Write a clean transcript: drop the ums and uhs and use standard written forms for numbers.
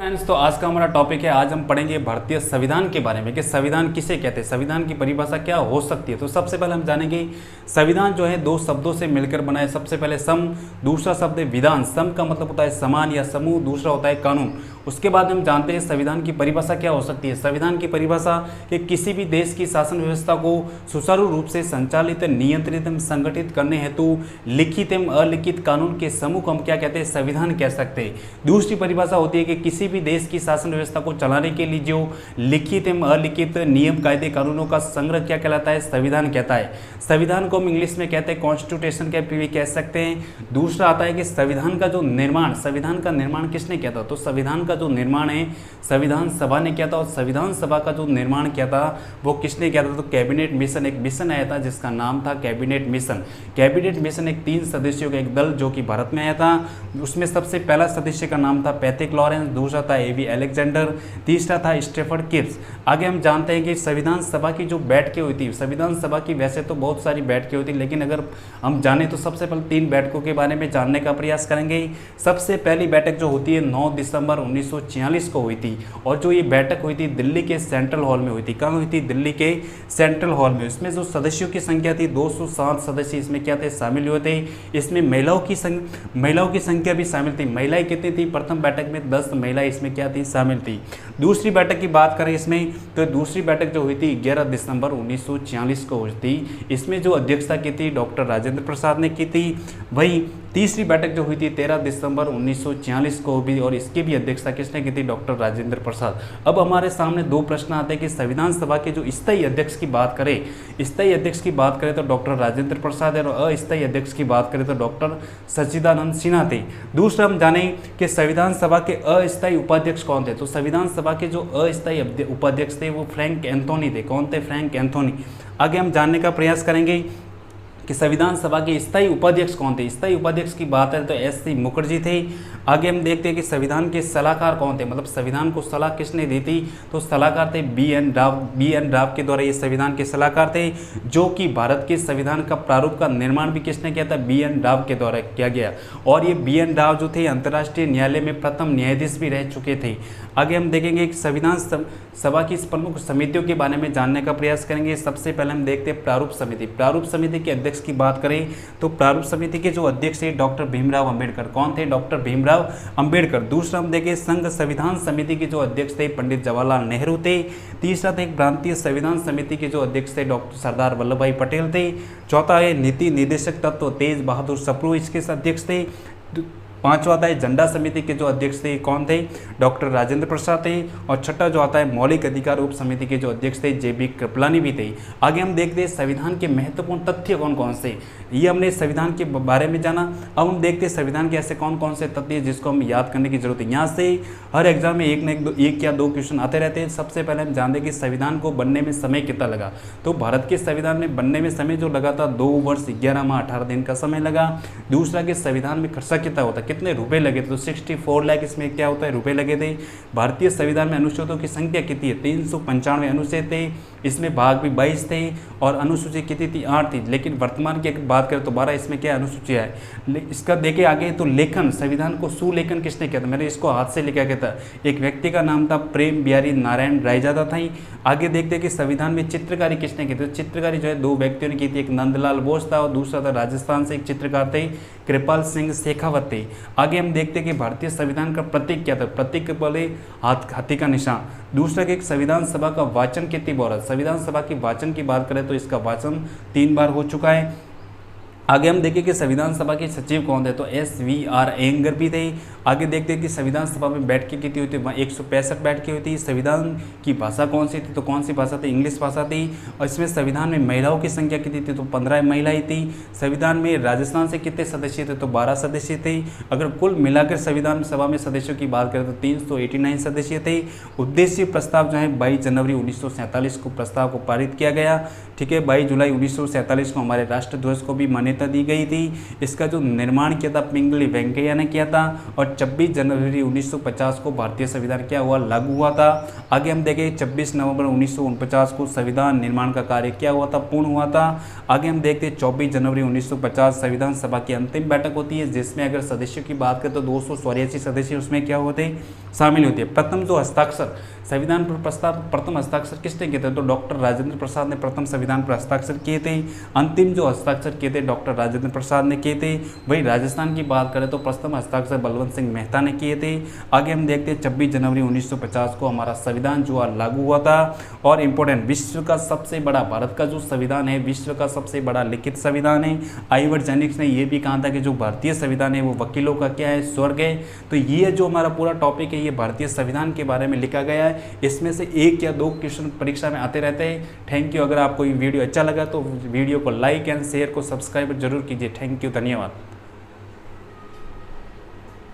Friends, तो आज का हमारा टॉपिक है। आज हम पढ़ेंगे भारतीय संविधान के बारे में कि संविधान किसे कहते हैं, संविधान की परिभाषा क्या हो सकती है। तो सबसे पहले हम जानेंगे संविधान जो है दो शब्दों से मिलकर बना है। सबसे पहले सम, दूसरा शब्द है विधान। सम का मतलब होता है समान या समूह, दूसरा होता है कानून। उसके बाद हम जानते हैं संविधान की परिभाषा क्या हो सकती है। संविधान की परिभाषा कि किसी भी देश की शासन व्यवस्था को सुचारू रूप से संचालित, नियंत्रित एवं संगठित करने हेतु लिखित एवं अलिखित कानून के समूह को हम क्या कहते हैं, संविधान कह सकते हैं। दूसरी परिभाषा होती है कि किसी भी देश की शासन व्यवस्था को चलाने के लिए जो लिखित एवं अलिखित नियम, कायदे, कानूनों का संग्रह क्या कहलाता है, संविधान कहता है। संविधान को हम इंग्लिश में कहते हैं कॉन्स्टिट्यूशन के भी कह सकते हैं। दूसरा आता है कि संविधान का जो निर्माण, संविधान का निर्माण किसने किया था, तो संविधान का जो निर्माण है संविधान सभा ने किया था। और संविधान सभा का जो निर्माण किया था वो किसने किया था, तो कैबिनेट मिशन, एक मिशन आया था जिसका नाम था कैबिनेट मिशन। कैबिनेट मिशन एक 3 सदस्यों का एक दल जो कि भारत में आया था। उसमें सबसे पहला सदस्य का नाम था पैट्रिक लॉरेंस, दूसरा था एवी अलेक्जेंडर, तीसरा था स्टेफर्ड किप्स। आगे हम जानते हैं कि संविधान सभा की जो बैठकें हुई थी, संविधान सभा की वैसे तो बहुत सारी बैठकें हुई थी, लेकिन अगर हम जाने तो सबसे पहले 3 बैठकों के बारे में जानने का प्रयास करेंगे। सबसे पहली बैठक जो होती है 9 दिसंबर 1946 को हुई थी, और जो ये बैठक हुई थी दिल्ली के सेंट्रल हॉल में हुई थी। कहाँ हुई थी, दिल्ली के सेंट्रल हॉल में। इसमें जो सदस्यों की संख्या थी 207 सदस्य इसमें क्या थे, शामिल हुए थे। इसमें महिलाओं की संख्या भी शामिल थी। महिलाएं कितनी थी, प्रथम बैठक में 10 महिलाएं इसमें क्या थी, शामिल थी। दूसरी बैठक की बात करें इसमें, तो दूसरी बैठक जो हुई थी 11 दिसंबर 1946 को हुई थी। इसमें जो अध्यक्षता की थी डॉक्टर राजेंद्र प्रसाद ने की थी। वहीं तीसरी बैठक जो हुई थी 13 दिसंबर 1946 को भी, और इसकी भी अध्यक्षता किसने की थी, डॉक्टर राजेंद्र प्रसाद। अब हमारे सामने 2 प्रश्न आते हैं कि संविधान सभा के जो स्थायी अध्यक्ष की बात करें, स्थायी अध्यक्ष की बात करें तो डॉक्टर राजेंद्र प्रसाद है, और अस्थायी अध्यक्ष की बात करें तो डॉक्टर सच्चिदानंद सिन्हा थे। दूसरा हम जाने कि संविधान सभा के अस्थायी उपाध्यक्ष कौन थे, तो संविधान सभा के जो अस्थायी उपाध्यक्ष थे वो फ्रैंक एंथोनी थे। कौन थे, फ्रैंक एंथोनी। आगे हम जानने का प्रयास करेंगे कि संविधान सभा के स्थायी उपाध्यक्ष कौन थे। स्थायी उपाध्यक्ष की बात है तो एस.सी. मुखर्जी थे। आगे हम देखते हैं कि संविधान के सलाहकार कौन थे, मतलब संविधान को सलाह किसने दी थी, तो सलाहकार थे बी.एन. राव। बी.एन. राव के द्वारा ये संविधान के सलाहकार थे, जो कि भारत के संविधान का प्रारूप का निर्माण भी किसने किया था, बी.एन. राव के द्वारा किया गया। और ये बी.एन. राव जो थे अंतर्राष्ट्रीय न्यायालय में प्रथम न्यायाधीश भी रह चुके थे। आगे हम देखेंगे कि संविधान सभा की प्रमुख समितियों के बारे में जानने का प्रयास करेंगे। सबसे पहले हम देखते हैं प्रारूप समिति। प्रारूप समिति के अध्यक्ष की बात करें तो प्रारूप समिति के जो अध्यक्ष थे डॉक्टर भीमराव अंबेडकर। कौन थे, डॉक्टर भीमराव अंबेडकर। दूसरा हम देखें संघ संविधान समिति के जो अध्यक्ष थे पंडित जवाहरलाल नेहरू थे। तीसरा थे प्रांतीय संविधान समिति के जो अध्यक्ष थे डॉक्टर सरदार वल्लभ भाई पटेल थे। चौथा है नीति निदेशक तत्व तेज बहादुर सप्रू इसके अध्यक्ष थे। पांचवा आता है झंडा समिति के जो अध्यक्ष थे कौन थे, डॉक्टर राजेंद्र प्रसाद थे। और छठा जो आता है मौलिक अधिकार उप समिति के जो अध्यक्ष थे जे.बी. कृपलानी भी थे। आगे हम देखते हैं संविधान के महत्वपूर्ण तथ्य कौन कौन से, ये हमने संविधान के बारे में जाना। अब हम देखते हैं संविधान के ऐसे कौन कौन से तथ्य जिसको हम याद करने की जरूरत है। यहाँ से हर एग्जाम में एक या दो क्वेश्चन आते रहते हैं। सबसे पहले हम जानते हैं कि संविधान को बनने में समय कितना लगा, तो भारत के संविधान में बनने में समय जो लगा था 2 वर्ष 11 माह 18 दिन का समय लगा। दूसरा कि संविधान में खर्चा कितना होता, कितने रुपए लगे थे, तो 64 लाख इसमें क्या होता है, रुपए लगे थे। भारतीय संविधान में अनुच्छेदों की संख्या कितनी है, 395 अनुच्छेद थे। इसमें भाग भी 22 थे और अनुसूची कितनी थी, 8 थी। लेकिन वर्तमान की बात करें तो 12 इसमें क्या अनुसूची है। इसका देखे आगे तो लेखन, संविधान को सुलेखन किसने किया था, मैंने इसको हाथ से लिखा गया था, एक व्यक्ति का नाम था प्रेम बिहारी नारायण रायजादा था। आगे देखते हैं कि संविधान में चित्रकारी किसने की थी, तो चित्रकारी जो है 2 व्यक्तियों ने की थी, एक नंदलाल बोस था और दूसरा था राजस्थान से एक चित्रकार थे कृपाल सिंह शेखावत थे। आगे हम देखते हैं कि भारतीय संविधान का प्रतीक क्या था, प्रतीक बोले हाथी का निशान। दूसरा कि संविधान सभा का वाचन कितनी बार, संविधान सभा की वाचन की बात करें तो इसका वाचन 3 बार हो चुका है। आगे हम देखें कि संविधान सभा के सचिव कौन थे, तो एस.वी.आर. अयंगर भी थे। आगे देखते हैं कि संविधान सभा में बैठकें कितनी हुई थी, 165 बैठकें हुई थी। संविधान की भाषा कौन सी थी, तो कौन सी भाषा थी, इंग्लिश भाषा थी। और इसमें संविधान में महिलाओं की संख्या कितनी थी, तो 15 महिलाएं थी। संविधान में राजस्थान से कितने सदस्य थे, तो 12 सदस्य थे। अगर कुल मिलाकर संविधान सभा में सदस्यों की बात करें तो 389 सदस्य थे। उद्देश्य प्रस्ताव जो है 22 जनवरी 1947 को प्रस्ताव को पारित किया गया। ठीक है, 22 जुलाई 1947 को हमारे राष्ट्रध्वज को भी मान्यता दी गई थी। इसका जो निर्माण किया था पिंगली वेंकैया ने किया था। और 26 जनवरी 1950 को भारतीय संविधान क्या हुआ, लागू हुआ था। आगे हम देखें 26 नवंबर 1949 को संविधान निर्माण का कार्य क्या हुआ था, पूर्ण हुआ था। आगे हम देखते हैं 24 जनवरी 1950 संविधान सभा की अंतिम बैठक होती है, जिसमें अगर सदस्यों की बात करें तो 284 सदस्य उसमें क्या होते शामिल होती है। प्रथम जो हस्ताक्षर संविधान पर प्रस्ताव प्रथम हस्ताक्षर किसने किए थे? तो डॉक्टर राजेंद्र प्रसाद ने प्रथम संविधान पर हस्ताक्षर किए थे। अंतिम जो हस्ताक्षर किए थे डॉक्टर राजेंद्र प्रसाद ने किए थे। वही राजस्थान की बात करें तो प्रथम हस्ताक्षर बलवंत सिंह मेहता ने किए थे। आगे हम देखते हैं 26 जनवरी 1950 को हमारा संविधान जो लागू हुआ था। और इम्पोर्टेंट, विश्व का सबसे बड़ा, भारत का जो संविधान है विश्व का सबसे बड़ा लिखित संविधान है। आइवर जेनिक्स ने यह भी कहा था कि जो भारतीय संविधान है वो वकीलों का क्या है, स्वर्ग है। तो ये जो हमारा पूरा टॉपिक है ये भारतीय संविधान के बारे में लिखा गया है। इसमें से 1 या 2 क्वेश्चन परीक्षा में आते रहते हैं। Thank you. अगर आपको ये वीडियो अच्छा लगा तो वीडियो को लाइक एंड शेयर को सब्सक्राइब जरूर कीजिए। थैंक यू, धन्यवाद।